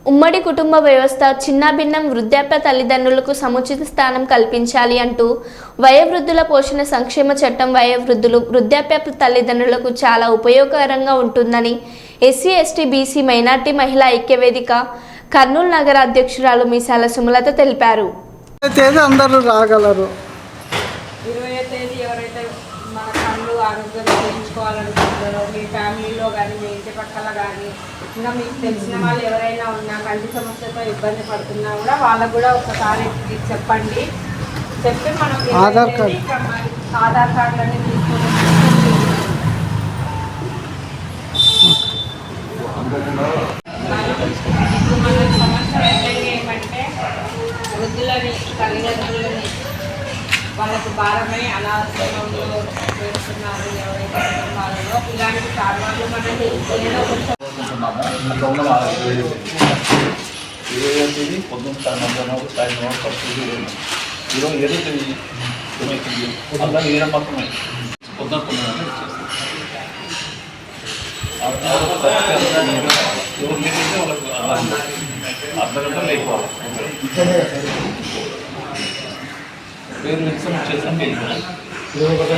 ఉమ్మడి కుటుంబ వ్యవస్థ చిన్నాభిన్నం వృద్ధాప్య తల్లిదండ్రులకు సముచిత స్థానం కల్పించాలి అంటూ వయోవృద్ధుల పోషణ సంక్షేమ చట్టం వయోవృద్ధులు వృద్ధాప్య తల్లిదండ్రులకు చాలా ఉపయోగకరంగా ఉంటుందని ఎస్సీ ఎస్టీ బీసీ మైనార్టీ మహిళా ఐక్యవేదిక కర్నూలు నగర అధ్యక్షురాలు మీసాల సుమలత తెలిపారు. అందరూ రాగలరు. 20వ తేదీ ఎవరైతే మన కళ్ళు ఆరోగ్యంగా చేయించుకోవాలనుకుంటున్నారో మీ ఫ్యామిలీలో కానీ మీ ఇంటి పక్కల కానీ ఇంకా మీకు తెలిసిన వాళ్ళు ఎవరైనా ఉన్నా కంటి సమస్యతో ఇబ్బంది పడుతున్నా కూడా వాళ్ళకు కూడా ఒకసారి చెప్పండి. చెప్పి మనం ఆధార్ కార్డులన్నీ తీసుకొని మన సమస్య ఏమంటే వృద్ధులని తల్లిదండ్రులని వాళ్ళకు భారమై అనాథంలో వేస్తున్నారు. ఎవరైతే కుటుంబాలలో ఇలాంటి కారణాలు మనకి ఏదో కొంచెం 20వ తేదీ పొద్దున్న సాయంత్రం ఖర్చు 27వ తేదీ ఏమవుతుంది అలా ఏ నమ్మకమే పొద్దున ఎవరు లేకపోతే వాళ్ళకి అర్ధగంట లేకపోవాలి. పేరు ఎగ్జామ్ చేసాం. 27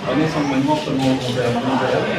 కనీసం మినిమం 350 మంది ఉంటారు.